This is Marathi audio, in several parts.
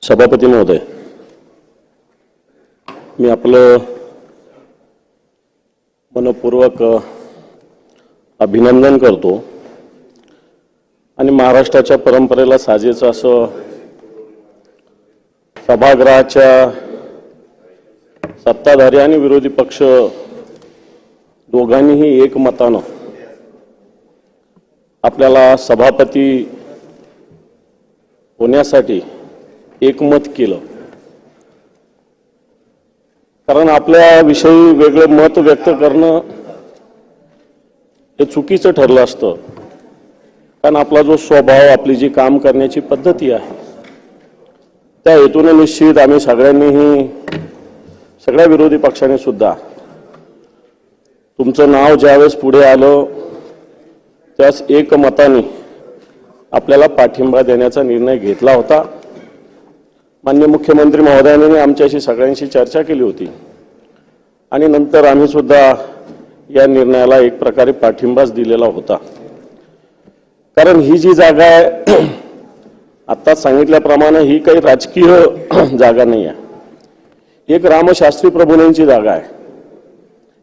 सभापती महोदय, मी आपलं मनपूर्वक अभिनंदन करतो आणि महाराष्ट्राच्या परंपरेला साजेचं असं सभागृहाच्या सत्ताधारी आणि विरोधी पक्ष दोघांनीही एकमतानं आपल्याला सभापती होण्यासाठी एकमत केलं। कारण आपल्या विषयी वेगळे मत व्यक्त करणं हे चुकीचं ठरलं असतं, कारण आपला जो स्वभाव, आपली जी काम करण्याची पद्धती आहे त्या हेतूने निश्चित आम्ही सगळ्यांनीही, सगळ्या विरोधी पक्षाने सुद्धा तुमचं नाव ज्यावेळेस पुढे आलं त्यास एकमताने आपल्याला पाठिंबा देण्याचा निर्णय घेतला होता। माननीय मुख्यमंत्री महोदयांनी आमच्याशी सगळ्यांशी चर्चा केली होती आणि नंतर आम्ही सुद्धा या निर्णयाला एक प्रकारे पाठिंबाच दिलेला होता। कारण ही जी जागा आहे आता सांगितल्याप्रमाणे ही काही राजकीय जागा नाही आहे, एक रामशास्त्री प्रभूंची जागा आहे।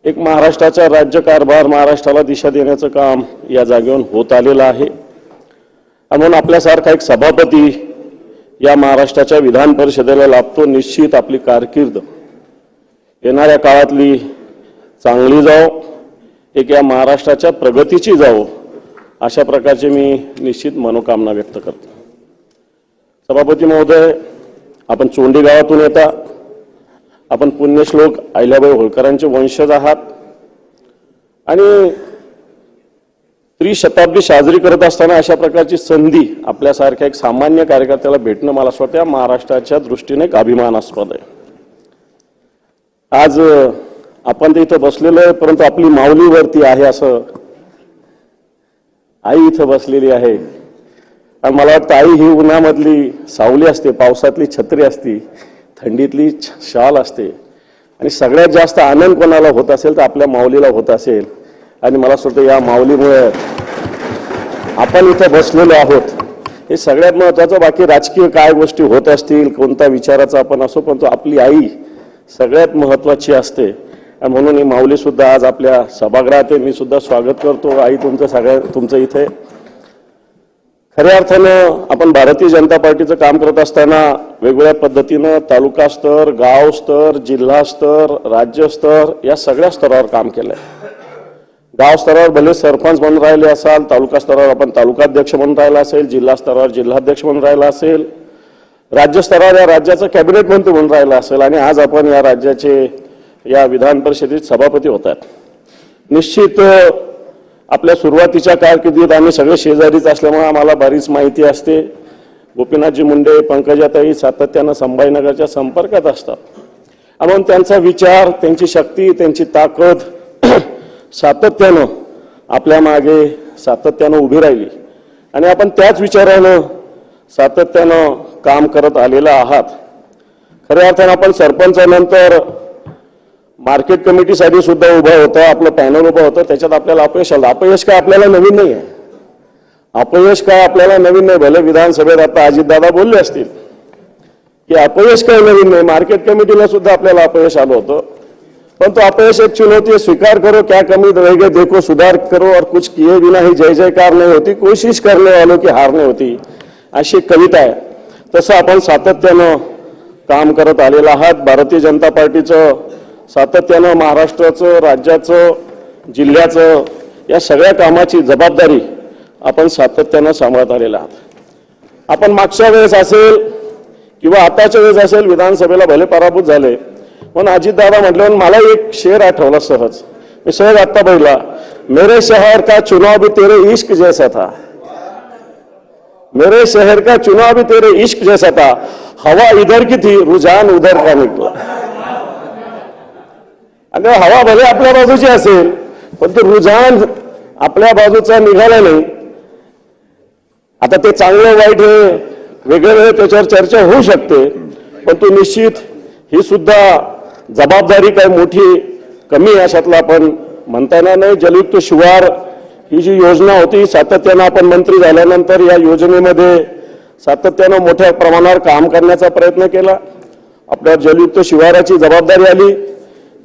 एक महाराष्ट्राचा राज्यकारभार, महाराष्ट्राला दिशा देण्याचं काम या जागेवरून होत आलेलं आहे। म्हणून आपल्यासारखा एक सभापती या महाराष्ट्राच्या विधान परिषदेला लाभतो। निश्चित आपली कारकीर्द येणाऱ्या काळातली चांगली जाओ, एक या महाराष्ट्राच्या प्रगतीची जाओ, अशा प्रकारचे मी निश्चित मनोकामना व्यक्त करतो। सभापती महोदय, आपण चोंडी गावातून येता, आपण पुण्यश्लोक अहिल्याबाई होळकरांचे वंशज आहात आणि त्रिशताब्दी साजरी करत असताना अशा प्रकारची संधी आपल्यासारख्या एक सामान्य कार्यकर्त्याला भेटणं मला असं वाटतं महाराष्ट्राच्या दृष्टीने एक अभिमानास्पद आहे। आज आपण इथं बसलेलो आहे, परंतु आपली माऊली वरती आहे, असं आई इथं बसलेली आहे आणि मला वाटतं आई ही उन्हामधली सावली असते, पावसातली छत्री असते, थंडीतली शाल असते आणि सगळ्यात जास्त आनंद कोणाला होत असेल तर आपल्या माऊलीला होत असेल। आणि मला असं वाटतं या माऊलीमुळे आपण इथं बसलेलो आहोत हे सगळ्यात महत्त्वाचं। बाकी राजकीय काय गोष्टी होत असतील, कोणत्या विचाराचा आपण असो, परंतु आपली आई सगळ्यात महत्त्वाची असते आणि म्हणून ही माऊली सुद्धा आज आपल्या सभागृहात आहे। मी सुद्धा स्वागत करतो आई तुमचं इथे। खऱ्या अर्थानं आपण भारतीय जनता पार्टीचं काम करत असताना वेगवेगळ्या पद्धतीनं तालुका स्तर, गाव स्तर, जिल्हा स्तर, राज्य स्तर या सगळ्या स्तरावर काम केलंय। गाव स्तरावर भले सरपंच म्हणून राहिले असाल, तालुका स्तरावर आपण तालुकाध्यक्ष म्हणून राहिला असेल, जिल्हा स्तरावर जिल्हाध्यक्ष म्हणून राहिला असेल, राज्य स्तरावर या राज्याचं कॅबिनेट मंत्री म्हणून राहिला असेल आणि आज आपण या राज्याचे या विधान परिषदेत सभापती होत आहेत। निश्चित आपल्या सुरुवातीच्या कारकिर्दीत आम्ही सगळे शेजारीच असल्यामुळे आम्हाला बरीच माहिती असते। गोपीनाथजी मुंडे, पंकजाताई सातत्यानं संभाजीनगरच्या संपर्कात असतात, म्हणून त्यांचा विचार, त्यांची शक्ती, त्यांची ताकद सातत्यानं आपल्या मागे सातत्यानं उभी राहिली आणि आपण त्याच विचारानं सातत्यानं काम करत आलेला आहात। खऱ्या अर्थानं आपण सरपंचानंतर मार्केट कमिटीसाठी सुद्धा उभं होतं, आपलं पॅनल उभं होतं, त्याच्यात आपल्याला अपयश आलं। अपयश काय आपल्याला नवीन नाही आहे, अपयश काय आपल्याला नवीन नाही। भले विधानसभेत आता अजितदादा बोलले असतील की अपयश काय नवीन नाही, मार्केट कमिटीला सुद्धा आपल्याला अपयश आलं होतं, परंतु अपयश एक चुनौती है, स्वीकार करो क्या कमी रह गए देखो सुधार करो और कुछ किए बिना ही जय जयकार नहीं होती, कोशिश करने वालों की हार नहीं होती, अशी कविता आहे। तसं आपण सातत्यानं काम करत आलेलं आहात। भारतीय जनता पार्टीचं सातत्यानं महाराष्ट्राचं, राज्याचं, जिल्ह्याचं या सगळ्या कामाची जबाबदारी आपण सातत्यानं सांभाळत आलेला आहात। आपण मागच्या वेळेस असेल किंवा आताच्या वेळेस असेल विधानसभेला भले पराभूत झाले, पण अजितदादा म्हटल्यावर मला एक शेर आठवला सहज, मी सहज आत्ता बघितला, मेरे शहर का चुनाव भी तेरे इश्क जैसा था, मेरे शहर का चुनाव भी तेरे इश्क जैसा था, हवा इधर की थी रुझान उधर का निकला। आणि हवा भले आपल्या बाजूची असेल पण ते रुझान आपल्या बाजूचा निघाला नाही। आता ते चांगलं वाईट हे वेगवेगळे त्याच्यावर चर्चा होऊ शकते, पण तो निश्चित ही सुद्धा जबाबदारी काय मोठी कमी अशातला आपण म्हणता येणार नाही। जलयुक्त शिवार ही जी योजना होती सातत्यानं आपण मंत्री झाल्यानंतर या योजनेमध्ये सातत्यानं मोठ्या प्रमाणावर काम करण्याचा प्रयत्न केला. आपल्या जलयुक्त शिवाराची जबाबदारी आली.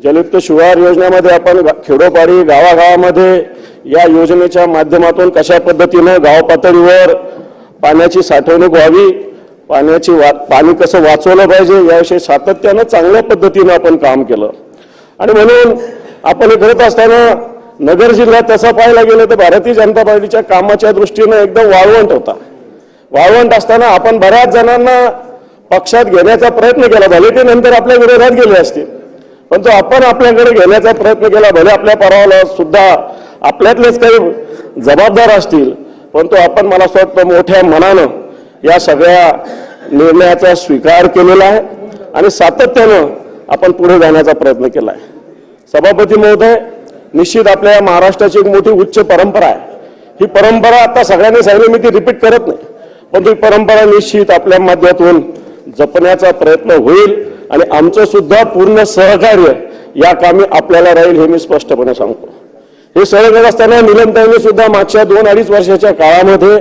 जलयुक्त शिवार योजनेमध्ये आपण खेडोपाडी गावागावामध्ये या योजनेच्या माध्यमातून कशा पद्धतीनं गाव पातळीवर पाण्याची साठवणूक व्हावी, पाणी कसं वाचवलं पाहिजे याविषयी सातत्यानं चांगल्या पद्धतीनं आपण काम केलं. आणि म्हणून आपण हे करत असताना नगर जिल्हा तसा पाहायला गेलं तर भारतीय जनता पार्टीच्या कामाच्या दृष्टीनं एकदम वाळवंट होता. वाळवंट असताना आपण बऱ्याच जणांना पक्षात घेण्याचा प्रयत्न केला, भले ते नंतर आपल्या विरोधात गेले असतील, पण तो आपण आपल्याकडे घेण्याचा प्रयत्न केला. भले आपल्या परावाला सुद्धा आपल्यातलेच काही जबाबदार असतील, पण तो आपण मला असं वाटतं मोठ्या मनानं या सगळ्या निर्णयाचा स्वीकार केलेला आहे आणि सातत्यानं आपण पुढे जाण्याचा प्रयत्न केला आहे. सभापती महोदय, निश्चित आपल्या महाराष्ट्राची एक मोठी उच्च परंपरा आहे. ही परंपरा आता सगळ्यांनी सांगितलं, मी ती रिपीट करत नाही, पण ती परंपरा निश्चित आपल्या माध्यमातून जपण्याचा प्रयत्न होईल आणि आमचं सुद्धा पूर्ण सहकार्य या कामी आपल्याला राहील हे मी स्पष्टपणे सांगतो. हे सगळं करत असताना निलमताईंनी सुद्धा मागच्या 2-2.5 वर्षाच्या काळामध्ये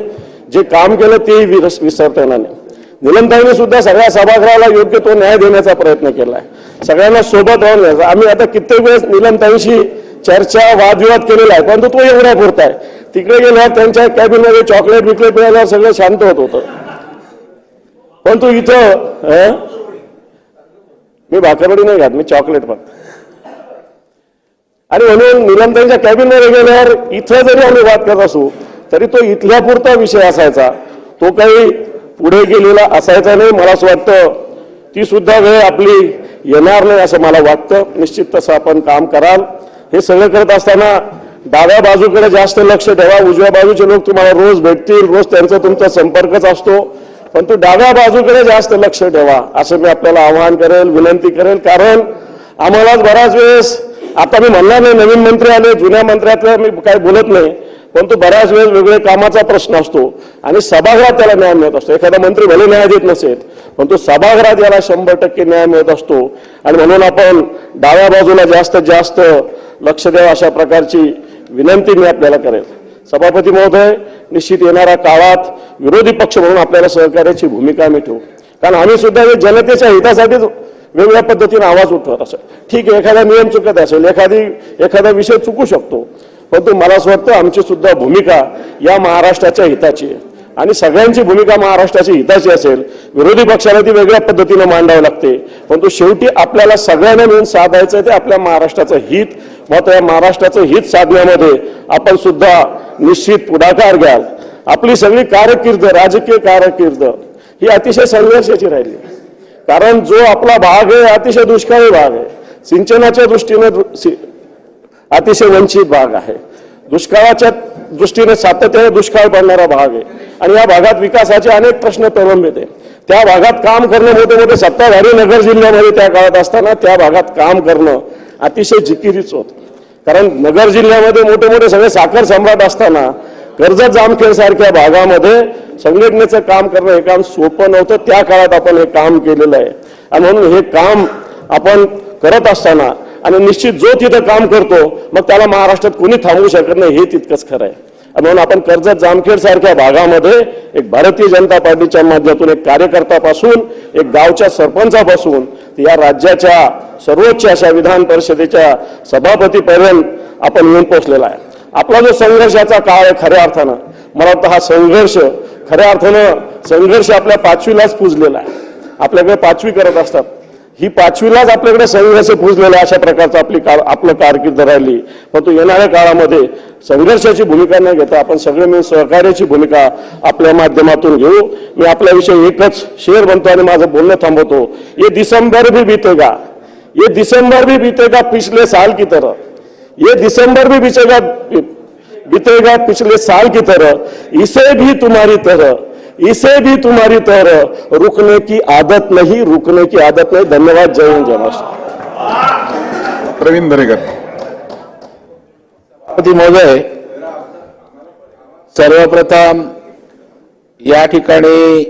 जे काम केलं तेही विसरता येणार नाही. निलमताईंनी सुद्धा सगळ्या सभागृहाला योग्य तो न्याय देण्याचा प्रयत्न केला आहे. सगळ्यांना सोबत राहून घ्यायचं. आम्ही आता कित्येक वेळेस निलमताईंशी चर्चा वादविवाद केलेला आहे, परंतु तो एवढा पुरता आहे. तिकडे गेल्यावर त्यांच्या कॅबिनमध्ये चॉकलेट बिकलेट मिळाल्यावर सगळं शांत होत होतं, परंतु इथं मी भाकरवडी नाही घात, मी चॉकलेट फक्त. आणि म्हणून निलमताईंच्या कॅबिनमध्ये गेल्यावर इथं जरी आम्ही वाद करत असू तरी तो इथल्या पुरता विषय असायचा, तो काही पुढे गेलेला असायचा नाही. मला असं वाटतं ती सुद्धा वेळ आपली येणार नाही असं मला वाटतं. निश्चित तसं आपण काम कराल. हे सगळं करत असताना डाव्या बाजूकडे जास्त लक्ष ठेवा. उजव्या बाजूचे लोक तुम्हाला रोज भेटतील, रोज त्यांचा तुमचा संपर्कच असतो, पण तो डाव्या बाजूकडे जास्त लक्ष ठेवा असं मी आपल्याला आवाहन करेल, विनंती करेल. कारण आम्हालाच बऱ्याच वेळेस, आता मी म्हणणार नाही नवीन मंत्री आले, जुन्या मंत्र्यातलं मी काय बोलत नाही, परंतु बऱ्याच वेळेस वेगवेगळ्या कामाचा प्रश्न असतो आणि सभागृहात त्याला न्याय मिळत असतो. एखादा मंत्री भले न्याय देत नसेल, पण तो सभागृहात याला 100% न्याय मिळत असतो. आणि म्हणून आपण डाव्या बाजूला जास्तीत जास्त लक्ष द्यावं अशा प्रकारची विनंती मी आपल्याला करेल. सभापती महोदय, निश्चित येणाऱ्या काळात विरोधी पक्ष म्हणून आपल्याला सहकार्याची भूमिका आम्ही ठेवू. कारण आम्ही सुद्धा जनतेच्या हितासाठीच वेगवेगळ्या पद्धतीने आवाज उठवत असेल. ठीक आहे, एखादा नियम चुकत असेल, एखादा विषय चुकू शकतो, परंतु मला असं वाटतं आमची सुद्धा भूमिका या महाराष्ट्राच्या हिताची आहे आणि सगळ्यांची भूमिका महाराष्ट्राची हिताची असेल. विरोधी पक्षाला ती वेगळ्या पद्धतीने मांडावी लागते, परंतु शेवटी आपल्याला सगळ्यांना मिळून साधायचं ते आपल्या महाराष्ट्राचं हित. मग या महाराष्ट्राचं हित साधण्यामध्ये आपण सुद्धा निश्चित पुढाकार घ्याल. आपली सगळी कारकीर्द, राजकीय कारकीर्द ही अतिशय संघर्षाची राहिली, कारण जो आपला भाग आहे अतिशय दुष्काळी भाग आहे. सिंचनाच्या दृष्टीने अतिशय वंचित भाग आहे. दुष्काळाच्या दृष्टीने सातत्याने दुष्काळ पडणारा भाग आहे आणि या भागात विकासाचे अनेक प्रश्न प्रलंबित आहे. त्या भागात काम करणं, मोठे मोठे सत्ताधारी नगर जिल्ह्यामध्ये त्या काळात असताना त्या भागात काम करणं अतिशय जिकिरीच होत. कारण नगर जिल्ह्यामध्ये मोठे मोठे सगळे साखर सम्राट असताना कर्जत जामखेड सारख्या भागामध्ये संघटनेचं काम करणं हे काम सोपं नव्हतं. त्या काळात आपण हे काम केलेलं आहे आणि म्हणून हे काम आपण करत असताना आणि निश्चित जो तिथं काम करतो मग त्याला महाराष्ट्रात कोणी थांबवू शकत नाही, हे तितकंच खरं आहे. म्हणून आपण कर्जत जामखेड सारख्या भागामध्ये एक भारतीय जनता पार्टीच्या माध्यमातून एक कार्यकर्त्यापासून, एक गावच्या सरपंचापासून या राज्याच्या सर्वोच्च अशा विधान परिषदेच्या सभापतीपर्यंत आपण येऊन पोहोचलेला आहे. आपला जो संघर्षाचा काळ आहे, खऱ्या अर्थानं मला वाटतं हा संघर्ष खऱ्या अर्थानं संघर्ष आपल्या 5वीलाच पुजलेला आहे. आपल्याकडे 5वी करत असतात, ही 5वीलाच आपल्याकडे संघर्ष पुजलेला अशा प्रकारचं आपलं कारकीर्द राहिली. परंतु येणाऱ्या काळामध्ये संघर्षाची भूमिका न घेता आपण सगळे मिळून सहकार्याची भूमिका आपल्या माध्यमातून घेऊ. मी आपल्याविषयी एकच शेर म्हणतो आणि माझं बोलणं थांबवतो. ये दिसंबर भी बीतेगा, ये दिसंबर भी बीतेगा पिछले साल की तरह, ये दिसंबर भी बीतेगा पिछले साल की तरह, इसे भी तुम्हारी तरह, इसे भी तुम्हारी तरह रुकने की आदत नहीं, रुकने की आदत नहीं. धन्यवाद. जय हिंद, जय महाराष्ट्र. प्रवीण दरेकर. महोदय, सर्वप्रथम या ठिकाणी